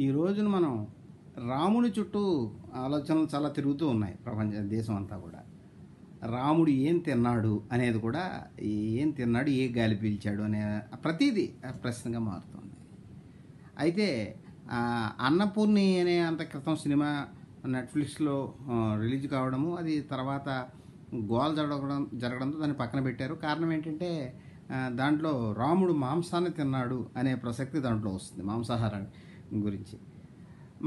ఈ రోజున మనం రాముని చుట్టూ ఆలోచనలు చాలా తిరుగుతూ ఉన్నాయి దేశం అంతా కూడా. రాముడు ఏం తిన్నాడు అనేది కూడా, ఏం తిన్నాడు, ఏ గాలి పీల్చాడు అనే ప్రతిదీ ప్రశ్నగా మారుతుంది. అయితే అన్నపూర్ణి అనే అంత క్రితం సినిమా నెట్ఫ్లిక్స్లో రిలీజ్ కావడము, అది తర్వాత గోల్ జరగడంతో దాన్ని పక్కన పెట్టారు. కారణం ఏంటంటే దాంట్లో రాముడు మాంసాన్ని తిన్నాడు అనే ప్రసక్తి దాంట్లో వస్తుంది, మాంసాహారం గురించి.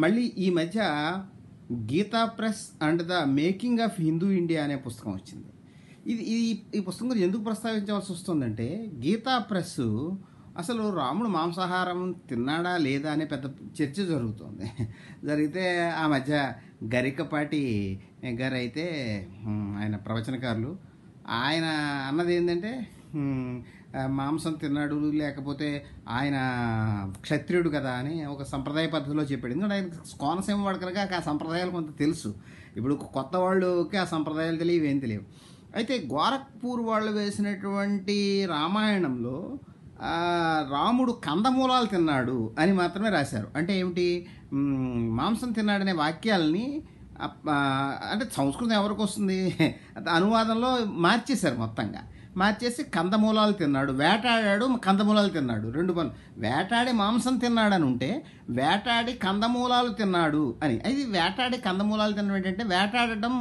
మళ్ళీ ఈ మధ్య Gita press and the making of Hindu India అనే పుస్తకం వచ్చింది. ఈ పుస్తకం గురించి ఎందుకు ప్రస్తావించవలసి వస్తుందంటే, గీతా ప్రెస్ అసలు రాముడు మాంసాహారం తిన్నాడా లేదా అనే పెద్ద చర్చ జరుగుతుంది. జరిగితే ఆ మధ్య గరికపాటి గారు అయితే, ఆయన ప్రవచనకారులు, ఆయన అన్నది ఏంటంటే మాంసం తిన్నాడు, లేకపోతే ఆయన క్షత్రియుడు కదా అని ఒక సంప్రదాయ పద్ధతిలో చెప్పాడు. ఎందుకంటే ఆయన కోనసీమ వాడు కనుక ఆ సంప్రదాయాలు కొంత తెలుసు. ఇప్పుడు కొత్త వాళ్ళకి ఆ సంప్రదాయాలు తెలియవు, ఏం తెలియవు. అయితే గోరఖ్పూర్ వాళ్ళు వేసినటువంటి రామాయణంలో రాముడు కందమూలాలు తిన్నాడు అని మాత్రమే రాశారు. అంటే ఏమిటి, మాంసం తిన్నాడనే వాక్యాలని అంటే సంస్కృతం ఎవరికి వస్తుంది, అనువాదంలో మార్చేశారు. మొత్తంగా మార్చేసి కందమూలాలు తిన్నాడు, వేటాడాడు, కందమూలాలు తిన్నాడు, రెండు పనులు. వేటాడి మాంసం తిన్నాడని ఉంటే వేటాడి కందమూలాలు తిన్నాడు అని. అది వేటాడి కందమూలాలు తినడం ఏంటంటే, వేటాడటం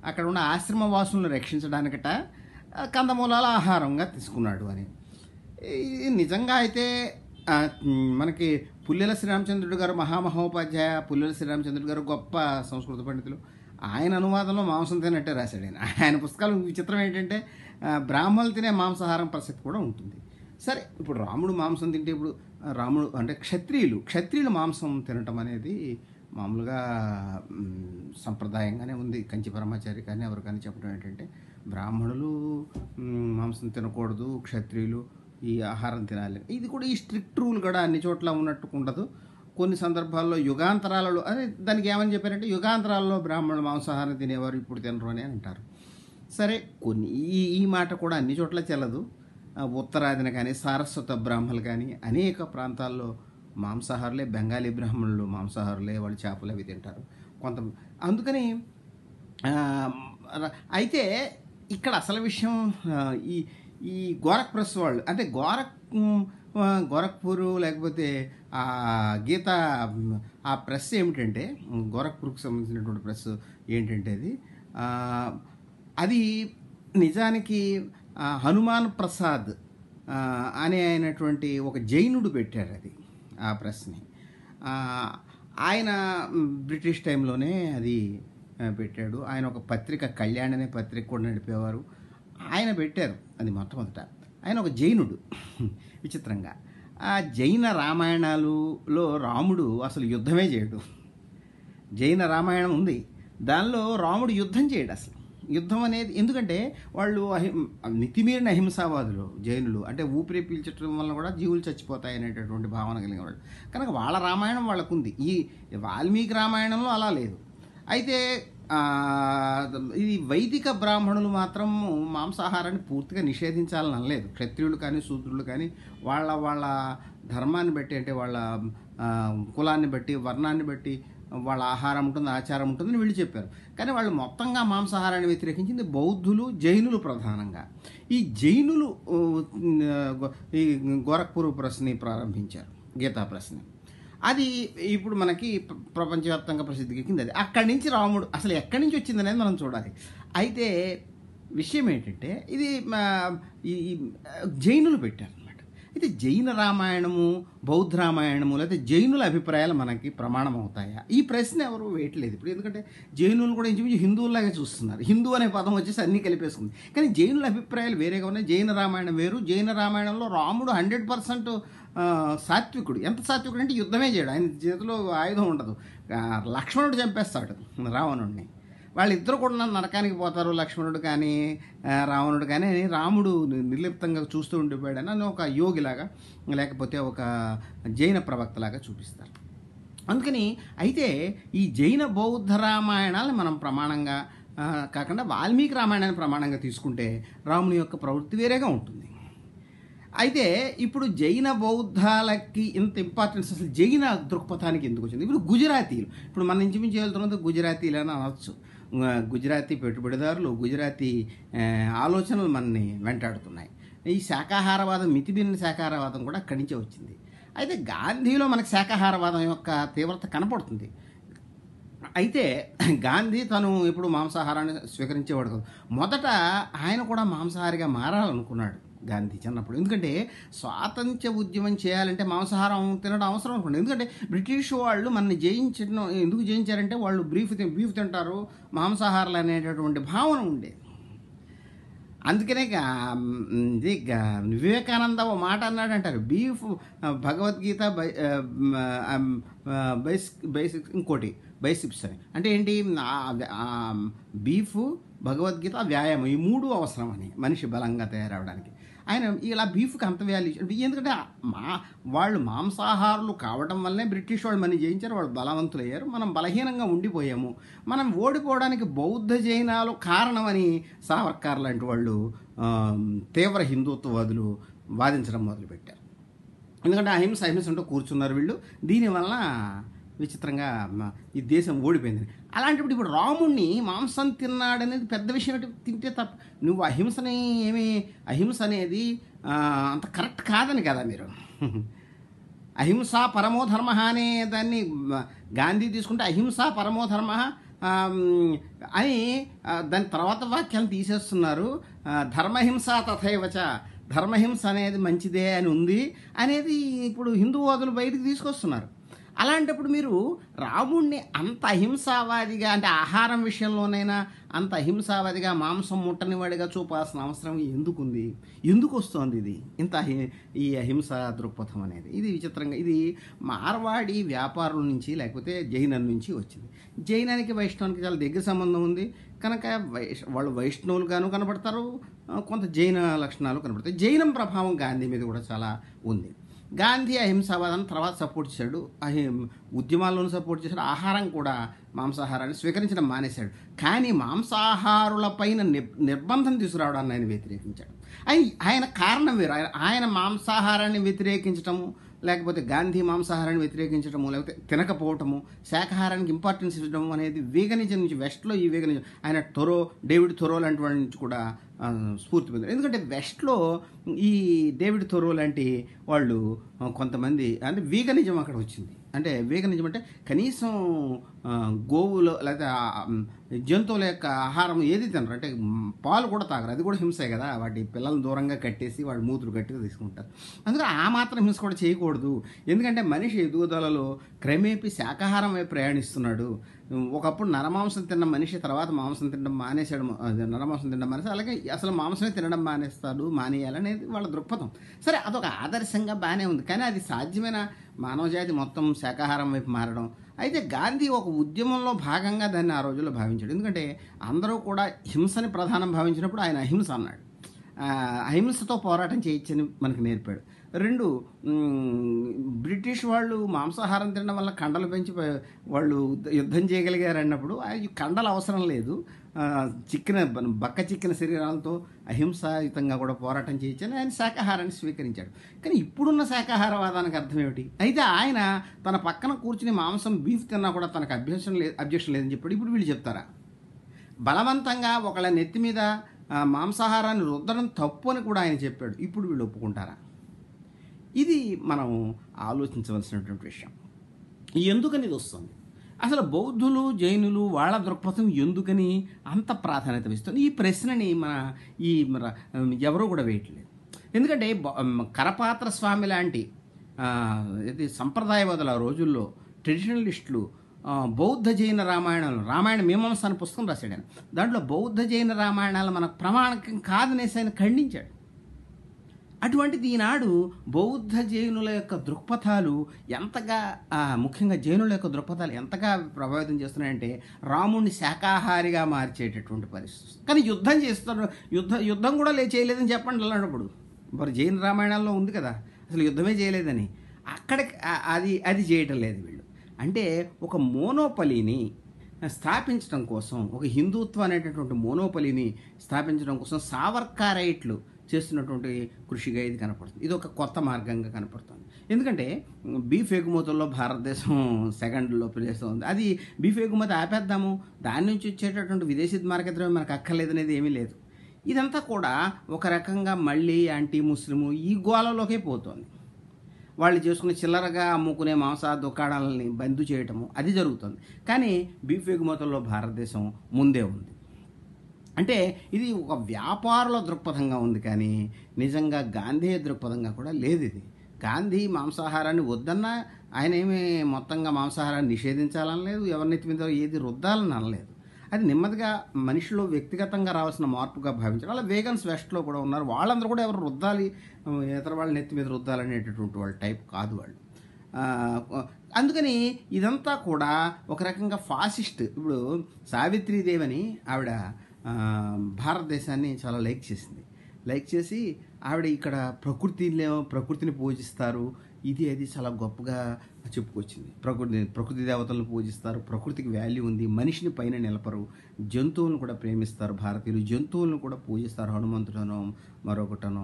అక్కడ ఉన్న ఆశ్రమ వాసులను రక్షించడానికట కందమూలాల ఆహారంగా తీసుకున్నాడు అని. నిజంగా అయితే మనకి పుల్లెల శ్రీరామచంద్రుడు గారు, మహామహోపాధ్యాయ పుల్లెల శ్రీరామచంద్రుడు గారు గొప్ప సంస్కృత పండితులు. ఆయన అనువాదంలో మాంసం తినట్టే రాశాడు. ఆయన పుస్తకాలు విచిత్రం ఏంటంటే బ్రాహ్మణులు తినే మాంసాహారం ప్రసక్తి కూడా ఉంటుంది. సరే, ఇప్పుడు రాముడు మాంసం తింటే, ఇప్పుడు రాముడు అంటే క్షత్రియులు మాంసం తినటం అనేది మామూలుగా సంప్రదాయంగానే ఉంది. కంచి పరమాచారి కానీ ఎవరు కానీ చెప్పడం ఏంటంటే, బ్రాహ్మణులు మాంసం తినకూడదు, క్షత్రియులు ఈ ఆహారం తినాలి. ఇది కూడా ఈ స్ట్రిక్ట్ రూల్ కూడా అన్ని చోట్ల ఉన్నట్టు ఉండదు. కొన్ని సందర్భాల్లో యుగాంతరాలలో, అదే దానికి ఏమని చెప్పారంటే, యుగాంతరాల్లో బ్రాహ్మణులు మాంసాహారం తినేవారు, ఇప్పుడు తినరు అని అంటారు. సరే, కొన్ని ఈ మాట కూడా అన్ని చోట్ల చెల్లదు. ఉత్తరాదిన కానీ సారస్వత బ్రాహ్మణులు కానీ అనేక ప్రాంతాల్లో మాంసాహారులే. బెంగాలీ బ్రాహ్మణులు మాంసాహారులే, వాళ్ళు చేపలు అవి తింటారు కొంత. అందుకని అయితే ఇక్కడ అసలు విషయం, ఈ గోరఖ్ ప్రెస్ వాళ్ళు, అంటే గోరఖ్పూర్ లేకపోతే గీతా ఆ ప్రెస్ ఏమిటంటే, గోరఖ్పూర్కి సంబంధించినటువంటి ప్రెస్ ఏంటంటే అది నిజానికి హనుమాన్ ప్రసాద్ అనే అయినటువంటి ఒక జైనుడు పెట్టాడు అది, ఆ ప్రెస్ని. ఆయన బ్రిటిష్ టైంలోనే అది పెట్టాడు. ఆయన ఒక పత్రిక, కళ్యాణ్ అనే పత్రిక కూడా నడిపేవారు. ఆయన పెట్టారు అది మొట్టమొదట. ఆయన ఒక జైనుడు. విచిత్రంగా ఆ జైన రామాయణాలలో రాముడు అసలు యుద్ధమే చేయడు. జైన రామాయణం ఉంది, దానిలో రాముడు యుద్ధం చేయడు అసలు. యుద్ధం అనేది ఎందుకంటే వాళ్ళు మితిమీరిన అహింసావాదులు జైనులు. అంటే ఊపిరి పీల్చడం వల్ల కూడా జీవులు చచ్చిపోతాయి అనేటటువంటి భావన కలిగిన వాళ్ళు కనుక వాళ్ళ రామాయణం వాళ్ళకుంది. ఈ వాల్మీకి రామాయణంలో అలా లేదు. అయితే ఇది వైదిక బ్రాహ్మణులు మాత్రం మాంసాహారాన్ని పూర్తిగా నిషేధించాలని అనలేదు. క్షత్రియులు కానీ శూద్రులు కానీ వాళ్ళ ధర్మాన్ని బట్టి, అంటే వాళ్ళ కులాన్ని బట్టి, వర్ణాన్ని బట్టి వాళ్ళ ఆహారం ఉంటుంది, ఆచారం ఉంటుందని వీళ్ళు చెప్పారు. కానీ వాళ్ళు మొత్తంగా మాంసాహారాన్ని వ్యతిరేకించింది బౌద్ధులు, జైనులు ప్రధానంగా. ఈ జైనులు ఈ గోరఖ్పూర్ ప్రెస్ని ప్రారంభించారు, గీతా ప్రెస్ని. అది ఇప్పుడు మనకి ప్రపంచవ్యాప్తంగా ప్రసిద్ధికెక్కింది. అది అక్కడి నుంచి రాముడు అసలు ఎక్కడి నుంచి వచ్చింది అనేది మనం చూడాలి. అయితే విషయం ఏంటంటే, ఇది ఈ జైనులు పెట్టారు అన్నమాట. అయితే జైన రామాయణము, బౌద్ధ రామాయణము, లేకపోతే జైనుల అభిప్రాయాలు మనకి ప్రమాణం అవుతాయా? ఈ ప్రశ్న ఎవరు వేయట్లేదు ఇప్పుడు. ఎందుకంటే జైనులు కూడా ఇంచుమించు హిందువులాగే చూస్తున్నారు. హిందూ అనే పదం వచ్చేసి అన్నీ కలిపేసుకుంది. కానీ జైనుల అభిప్రాయాలు వేరేగా ఉన్నాయి. జైన రామాయణం వేరు. జైన రామాయణంలో రాముడు 100% సాత్వికుడు. ఎంత సాత్వికుడు అంటే యుద్ధమే చేయడు, ఆయన చేతిలో ఆయుధం ఉండదు. లక్ష్మణుడు చంపేస్తాడు రావణుడిని. వాళ్ళిద్దరు కూడా నరకానికి పోతారు, లక్ష్మణుడు కానీ రావణుడు కానీ. రాముడు నిర్లిప్తంగా చూస్తూ ఉండిపోయాడని అని ఒక యోగిలాగా, లేకపోతే ఒక జైన ప్రవక్తలాగా చూపిస్తారు. అందుకని అయితే ఈ జైన బౌద్ధ రామాయణాలను మనం ప్రమాణంగా కాకుండా వాల్మీకి రామాయణాన్ని ప్రమాణంగా తీసుకుంటే రాముని యొక్క ప్రవృత్తి వేరేగా ఉంటుంది. అయితే ఇప్పుడు జైన బౌద్ధాలకి ఇంత ఇంపార్టెన్స్ అసలు జైన దృక్పథానికి ఎందుకు వచ్చింది? ఇప్పుడు గుజరాతీలు, ఇప్పుడు మన ఇంచుమించు వెళ్తున్నది గుజరాతీలు అని అనవచ్చు. గుజరాతీ పెట్టుబడిదారులు, గుజరాతీ ఆలోచనలు మనని వెంటాడుతున్నాయి. ఈ శాకాహారవాదం, మితిమీరిన శాకాహారవాదం కూడా అక్కడి నుంచే వచ్చింది. అయితే గాంధీలో మనకు శాకాహారవాదం యొక్క తీవ్రత కనపడుతుంది. అయితే గాంధీ తను ఎప్పుడు మాంసాహారాన్ని స్వీకరించేవాడు కాదు. మొదట ఆయన కూడా మాంసాహారిగా మారాలనుకున్నాడు గాంధీ చిన్నప్పుడు. ఎందుకంటే స్వాతంత్ర్య ఉద్యమం చేయాలంటే మాంసాహారం తినడం అవసరం అనుకోండి. ఎందుకంటే బ్రిటిష్ వాళ్ళు మనని జయించడం ఎందుకు జయించారంటే వాళ్ళు బీఫ్ తింటారు, మాంసాహారాలు అనేటటువంటి భావన ఉండేది. అందుకనే ఇది వివేకానంద ఓ మాట అన్నాడు అంటారు, బీఫ్ భగవద్గీత ఇంకోటి బైసిప్స్ అని. అంటే ఏంటి? బీఫ్, భగవద్గీత, వ్యాయామం ఈ మూడు అవసరం అని మనిషి బలంగా తయారవడానికి. ఆయన ఇలా బీఫ్కి అంత వాల్యూ, ఎందుకంటే వాళ్ళు మాంసాహారులు కావడం వల్లనే బ్రిటిష్ వాళ్ళు మనం జయించారు, వాళ్ళు బలవంతులయ్యారు, మనం బలహీనంగా ఉండిపోయాము, మనం ఓడిపోవడానికి బౌద్ధ జైనాలు కారణమని సావర్కర్ లాంటి వాళ్ళు తీవ్ర హిందుత్వవాదులు వాదించడం మొదలుపెట్టారు. ఎందుకంటే అహింస అంటూ కూర్చున్నారు వీళ్ళు. దీనివల్ల విచిత్రంగా ఈ దేశం ఓడిపోయింది. అలాంటప్పుడు ఇప్పుడు రాముణ్ణి మాంసం తిన్నాడనేది పెద్ద విషయం. తింటే తప్ప, నువ్వు అహింస అనేది అంత కరెక్ట్ కాదని కదా మీరు. అహింస పరమో ధర్మ అనే దాన్ని గాంధీ తీసుకుంటే అహింస పరమో ధర్మ అని దాని తర్వాత వాక్యాన్ని తీసేస్తున్నారు. ధర్మహింస తథైవచ, ధర్మహింస అనేది మంచిదే అని ఉంది అనేది ఇప్పుడు హిందూవాదులు బయటకు తీసుకొస్తున్నారు. అలాంటప్పుడు మీరు రాముణ్ణి అంత అహింసావాదిగా, అంటే ఆహారం విషయంలోనైనా అంత అహింసావాదిగా, మాంసం ముట్టని వాడిగా చూపాల్సిన అవసరం ఎందుకుంది? ఎందుకు వస్తుంది ఇది ఇంత ఈ అహింస దృక్పథం అనేది? ఇది విచిత్రంగా, ఇది మార్వాడి వ్యాపారుల నుంచి లేకపోతే జైనం నుంచి వచ్చింది. జైనానికి వైష్ణవానికి చాలా దగ్గర సంబంధం ఉంది కనుక వాళ్ళు వైష్ణవులుగాను కనబడతారు, కొంత జైన లక్షణాలు కనబడతాయి. జైనం ప్రభావం గాంధీ మీద కూడా చాలా ఉంది. గాంధీ అహింసావాదాన్ని తర్వాత సపోర్ట్ చేశాడు, ఉద్యమాల్లోనూ సపోర్ట్ చేశాడు, ఆహారం కూడా మాంసాహారాన్ని స్వీకరించడం మానేశాడు. కానీ మాంసాహారులపైన నిర్బంధం తీసుకురావడాన్ని ఆయన వ్యతిరేకించాడు. ఆయన కారణం వేరు. ఆయన మాంసాహారాన్ని వ్యతిరేకించటము, లేకపోతే గాంధీ మాంసాహారాన్ని వ్యతిరేకించడము, లేకపోతే తినకపోవటము, శాకాహారానికి ఇంపార్టెన్స్ ఇవ్వడం అనేది వీగనిజం నుంచి, వెస్ట్లో ఈ వీగనిజం, ఆయన డేవిడ్ థొరో లాంటి వాళ్ళ నుంచి కూడా స్ఫూర్తి పొందారు. ఎందుకంటే వెస్ట్లో ఈ డేవిడ్ థొరో లాంటి వాళ్ళు కొంతమంది, అంటే వీగనిజం అక్కడ వచ్చింది. అంటే వీగనిజం అంటే కనీసం గోవులు లేదా జంతువుల యొక్క ఆహారం ఏది తినరు, అంటే పాలు కూడా తాగరు, అది కూడా హింసే కదా. వాటి పిల్లలను దూరంగా కట్టేసి వాడు మూతులు గట్టిగా తీసుకుంటారు. అందుకని ఆ మాత్రం హింస కూడా చేయకూడదు. ఎందుకంటే మనిషి ఎదుగుదలలో క్రమేపీ శాకాహారం వైపు ప్రయాణిస్తున్నాడు. ఒకప్పుడు నరమాంసం తిన్న మనిషి తర్వాత మాంసం తినడం మానేసాడు, నరమాంసం తినడం మానేసి, అలాగే అసలు మాంసమే తినడం మానేయాలనేది వాళ్ళ దృక్పథం. సరే, అదొక ఆదర్శంగా బాగానే ఉంది, కానీ అది సాధ్యమైన మానవజాతి మొత్తం శాకాహారం వైపు మారడం. అయితే గాంధీ ఒక ఉద్యమంలో భాగంగా దాన్ని ఆ రోజుల్లో భావించాడు. ఎందుకంటే అందరూ కూడా హింసని ప్రధానం భావించినప్పుడు ఆయన అహింస అన్నాడు. అహింసతో పోరాటం చేయొచ్చని మనకు నేర్పాడు. రెండు, బ్రిటిష్ వాళ్ళు మాంసాహారం తినడం వల్ల కండలు పెంచి వాళ్ళు యుద్ధం చేయగలిగారు అన్నప్పుడు కండలు అవసరం లేదు, బక్క చిక్కిన శరీరాలతో అహింసాయుతంగా కూడా పోరాటం చేయొచ్చని ఆయన శాకాహారాన్ని స్వీకరించాడు. కానీ ఇప్పుడున్న శాకాహారవాదానికి అర్థం ఏమిటి? అయితే ఆయన తన పక్కన కూర్చుని మాంసం బీఫ్ తిన్నా కూడా తనకు అబ్జెక్షన్ లేదని చెప్పాడు. ఇప్పుడు వీళ్ళు చెప్తారా? బలవంతంగా ఒకళ్ళ నెత్తి మీద మాంసాహారాన్ని రుద్దడం తప్పు అని కూడా ఆయన చెప్పాడు. ఇప్పుడు వీళ్ళు ఒప్పుకుంటారా? ఇది మనం ఆలోచించవలసినటువంటి విషయం. ఎందుకని ఇది వస్తుంది? అసలు బౌద్ధులు, జైనులు వాళ్ళ దృక్పథం ఎందుకని అంత ప్రాధాన్యత ఇస్తుంది? ఈ ప్రశ్నని ఎవరూ కూడా వేయట్లేదు. ఎందుకంటే కరపాత్ర స్వామి లాంటి సంప్రదాయవాదుల రోజుల్లో ట్రెడిషనలిస్టులు బౌద్ధ జైన రామాయణ మీమాంస అనే పుస్తకం రాశాడు ఆయన. దాంట్లో బౌద్ధ జైన రామాయణాలు మనకు ప్రమాణకం కాదనేసి ఆయన ఖండించాడు. అటువంటిది ఈనాడు బౌద్ధ జైనుల యొక్క దృక్పథాలు ఎంతగా, ముఖ్యంగా జైనుల యొక్క దృక్పథాలు ఎంతగా ప్రభావితం చేస్తున్నాయంటే రాముడిని శాకాహారిగా మార్చేటటువంటి పరిస్థితి. కానీ యుద్ధం చేస్తున్నారు, యుద్ధం కూడా చేయలేదని చెప్పండి అలాంటప్పుడు. మరి జైన రామాయణాల్లో ఉంది కదా అసలు యుద్ధమే చేయలేదని. అక్కడికి అది చేయటం లేదు వీళ్ళు. అంటే ఒక మోనోపలీని స్థాపించడం కోసం, ఒక హిందుత్వం అనేటటువంటి మోనోపలీని స్థాపించడం కోసం సావర్కరైట్లు చేస్తున్నటువంటి కృషిగా ఇది కనపడుతుంది. ఇది ఒక కొత్త మార్గంగా కనపడుతుంది. ఎందుకంటే బీఫ్ ఎగుమతుల్లో భారతదేశం సెకండ్‌లో ప్లేస్‌లో ఉంది. అది బీఫ్ ఎగుమతి ఆపేద్దాము, దాని నుంచి వచ్చేటటువంటి విదేశీ మారక ద్రవ్యం మనకు అక్కర్లేదనేది ఏమీ లేదు. ఇదంతా కూడా ఒక రకంగా మళ్ళీ యాంటీ ముస్లిము ఈ గోలలోకే పోతోంది. వాళ్ళు చేసుకునే చిల్లరగా అమ్ముకునే మాంస దుకాణాలని బంద్ చేయటము అది జరుగుతుంది. కానీ బీఫ్ ఎగుమతుల్లో భారతదేశం ముందే ఉంది. అంటే ఇది ఒక వ్యాపారుల దృక్పథంగా ఉంది, కానీ నిజంగా గాంధేయ దృక్పథంగా కూడా లేదు ఇది. గాంధీ మాంసాహారాన్ని వద్దన్నా ఆయన ఏమి మొత్తంగా మాంసాహారాన్ని నిషేధించాలని లేదు, ఎవరినెత్తి మీద ఏది రుద్దాలని అనలేదు. అది నెమ్మదిగా మనిషిలో వ్యక్తిగతంగా రావాల్సిన మార్పుగా భావించారు. అలా వేగన్స్ వెస్ట్లో కూడా ఉన్నారు. వాళ్ళందరూ కూడా ఎవరు రుద్దాలి, ఇతర వాళ్ళ నెత్తి మీద రుద్దాలనేటటువంటి వాళ్ళ టైప్ కాదు వాళ్ళు. అందుకని ఇదంతా కూడా ఒక రకంగా ఫాసిస్ట్. ఇప్పుడు సావిత్రీదేవి అని ఆవిడ భారతదేశాన్ని చాలా లైక్ చేసింది. లైక్ చేసి ఆవిడ ఇక్కడ ప్రకృతిని పూజిస్తారు, ఇది అది చాలా గొప్పగా చెప్పుకొచ్చింది. ప్రకృతి దేవతలను పూజిస్తారు, ప్రకృతికి వాల్యూ ఉంది, మనిషిని పైన నిలపరు, జంతువులను కూడా ప్రేమిస్తారు భారతీయులు, జంతువులను కూడా పూజిస్తారు, హనుమంతుడనో మరొకటనో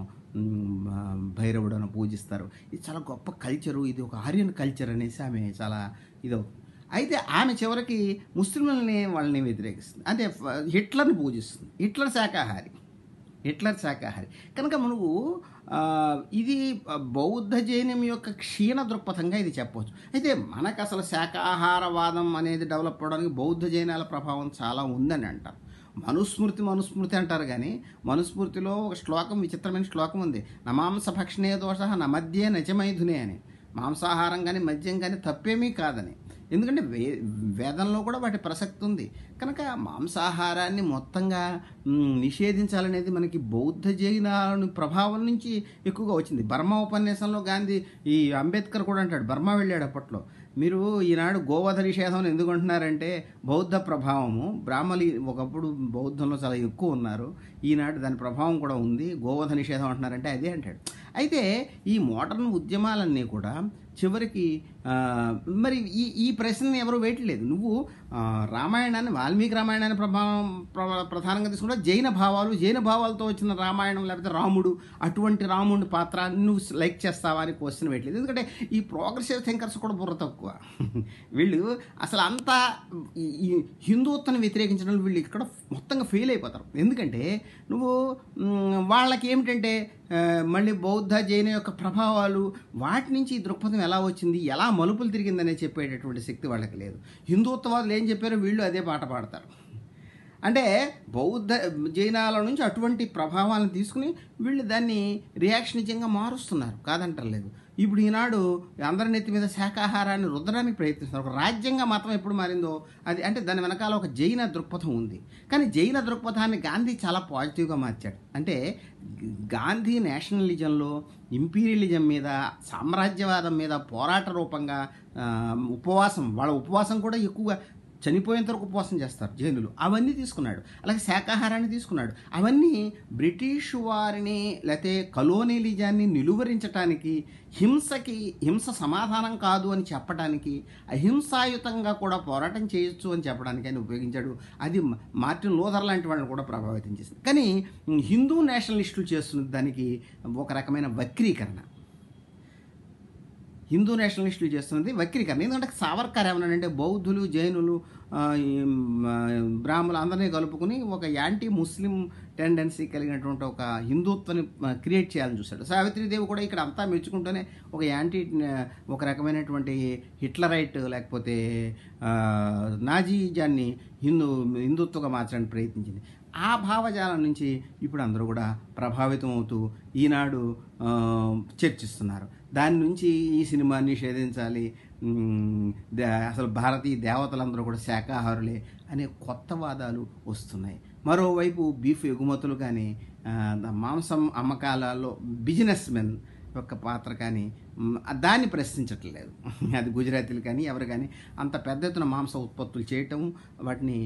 భైరవుడనో పూజిస్తారు. ఇది చాలా గొప్ప కల్చరు, ఇది ఒక ఆర్యన్ కల్చర్ అనేసి ఆమె చాలా ఇదవుతుంది. అయితే ఆమె చివరికి వాళ్ళని వ్యతిరేకిస్తుంది. అంటే హిట్లర్ని పూజిస్తుంది. హిట్లర్ శాకాహారి కనుక మనకు ఇది బౌద్ధ జైనం యొక్క క్షీణ దృక్పథంగా ఇది చెప్పవచ్చు. అయితే మనకు అసలు శాకాహారవాదం అనేది డెవలప్ అవడానికి బౌద్ధ జైనాల ప్రభావం చాలా ఉందని అంటారు. మనుస్మృతి అంటారు, కానీ మనుస్మృతిలో ఒక శ్లోకం, విచిత్రమైన శ్లోకం ఉంది. నమాంస భక్షణే దోష నమధ్యే నచమైధునే అని. మాంసాహారం కానీ మద్యం కానీ తప్పేమీ కాదని. ఎందుకంటే వేదంలో కూడా వాటి ప్రసక్తి ఉంది. కనుక మాంసాహారాన్ని మొత్తంగా నిషేధించాలనేది మనకి బౌద్ధ జైన ప్రభావం నుంచి ఎక్కువగా వచ్చింది. బర్మా ఉపన్యాసంలో గాంధీ, ఈ అంబేద్కర్ కూడా అంటాడు, బర్మా వెళ్ళాడు అప్పట్లో, మీరు ఈనాడు గోవధ నిషేధం ఎందుకు అంటున్నారంటే బౌద్ధ ప్రభావము, బ్రాహ్మలు ఒకప్పుడు బౌద్ధంలో చాలా ఎక్కువ ఉన్నారు, ఈనాడు దాని ప్రభావం కూడా ఉంది, గోవధ నిషేధం అంటున్నారంటే అదే అంటాడు. అయితే ఈ మోడర్న్ ఉద్యమాలన్నీ కూడా చివరికి మరి ఈ ప్రశ్నని ఎవరు వేయట్లేదు. నువ్వు రామాయణాన్ని, వాల్మీకి రామాయణాన్ని ప్రధానంగా తీసుకుంటే జైన భావాలతో వచ్చిన రామాయణం, లేకపోతే రాముడు, అటువంటి రాముడి పాత్రాన్ని నువ్వు లైక్ చేస్తావా అని క్వశ్చన్ వేయట్లేదు. ఎందుకంటే ఈ ప్రోగ్రెసివ్ థింకర్స్ కూడా బుర్ర తక్కువ. వీళ్ళు అసలు అంతా ఈ హిందుత్వాన్ని వ్యతిరేకించడం వీళ్ళు ఇక్కడ మొత్తంగా ఫెయిల్ అయిపోతారు. ఎందుకంటే నువ్వు వాళ్ళకి ఏమిటంటే మళ్ళీ బౌద్ధ జైన యొక్క ప్రభావాలు, వాటి నుంచి ఈ దృక్పథం ఎలా వచ్చింది, ఎలా మలుపులు తిరిగిందనే చెప్పేటటువంటి శక్తి వాళ్ళకి లేదు. హిందుత్వవాదులు ఏం చెప్పారో వీళ్ళు అదే పాట పాడతారు. అంటే బౌద్ధ జైనాల నుంచి అటువంటి ప్రభావాలను తీసుకుని వీళ్ళు దాన్ని రియాక్షనిజంగా మారుస్తున్నారు, కాదంటలేదు. ఇప్పుడు ఈనాడు అందరి నెత్తి మీద శాకాహారాన్ని రుద్దడానికి ప్రయత్నిస్తున్నారు. ఒక రాజ్యంగా మాత్రం ఎప్పుడు మారిందో అది, అంటే దాని వెనకాల ఒక జైన దృక్పథం ఉంది. కానీ జైన దృక్పథాన్ని గాంధీ చాలా పాజిటివ్గా మార్చాడు. అంటే గాంధీ నేషనలిజంలో, ఇంపీరియలిజం మీద, సామ్రాజ్యవాదం మీద పోరాట రూపంగా వాళ్ళ ఉపవాసం కూడా ఎక్కువగా చనిపోయేంత వరకు ఉపవాసం చేస్తారు జైనులు, అవన్నీ తీసుకున్నాడు. అలాగే శాకాహారాన్ని తీసుకున్నాడు. అవన్నీ బ్రిటిష్ వారిని లేకపోతే కలోనియలిజాన్ని నిలువరించడానికి, హింస సమాధానం కాదు అని చెప్పడానికి, అహింసాయుతంగా కూడా పోరాటం చేయొచ్చు అని చెప్పడానికి ఆయన ఉపయోగించాడు. అది మార్టిన్ లూథర్ లాంటి వాళ్ళని కూడా ప్రభావితం చేసింది. కానీ హిందూ నేషనలిస్టులు చేస్తున్న దానికి ఒక రకమైన వక్రీకరణ. హిందూ నేషనలిస్టులు చేస్తున్నది వక్రీకరణ. ఎందుకంటే సావర్కర్ ఏమన్నాడంటే బౌద్ధులు, జైనులు, బ్రాహ్మణులు అందరినీ కలుపుకుని ఒక యాంటీ ముస్లిం టెండెన్సీ కలిగినటువంటి ఒక హిందుత్వాన్ని క్రియేట్ చేయాలని చూశాడు. సావిత్రీదేవి కూడా ఇక్కడ అంతా మెచ్చుకుంటూనే ఒక రకమైనటువంటి హిట్లరైట్ లేకపోతే నాజీజాన్ని హిందుత్వగా మార్చడానికి ప్రయత్నించింది. ఆ భావజాలం నుంచి ఇప్పుడు అందరూ కూడా ప్రభావితం అవుతూ ఈనాడు చర్చిస్తున్నారు. దాని నుంచి ఈ సినిమా నిషేధించాలి, అసలు భారతీయ దేవతలందరూ కూడా శాకాహారులే అనే కొత్త వాదాలు వస్తున్నాయి. మరోవైపు బీఫ్ ఎగుమతులు కానీ, మాంసం అమ్మకాలలో బిజినెస్ మెన్ యొక్క పాత్ర కానీ దాన్ని ప్రశ్నించట్లేదు. అది గుజరాతీలు కానీ ఎవరు కానీ అంత పెద్ద ఎత్తున మాంస ఉత్పత్తులు చేయటం, వాటిని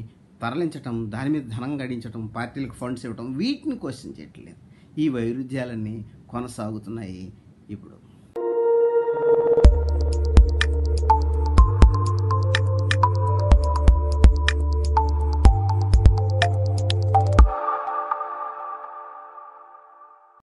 తరలించటం, దాని మీద ధనం గడించటం, పార్టీలకు ఫండ్స్ ఇవ్వటం, వీటిని క్వశ్చన్ చేయట్లేదు. ఈ వైరుధ్యాలన్నీ కొనసాగుతున్నాయి ఇప్పుడు.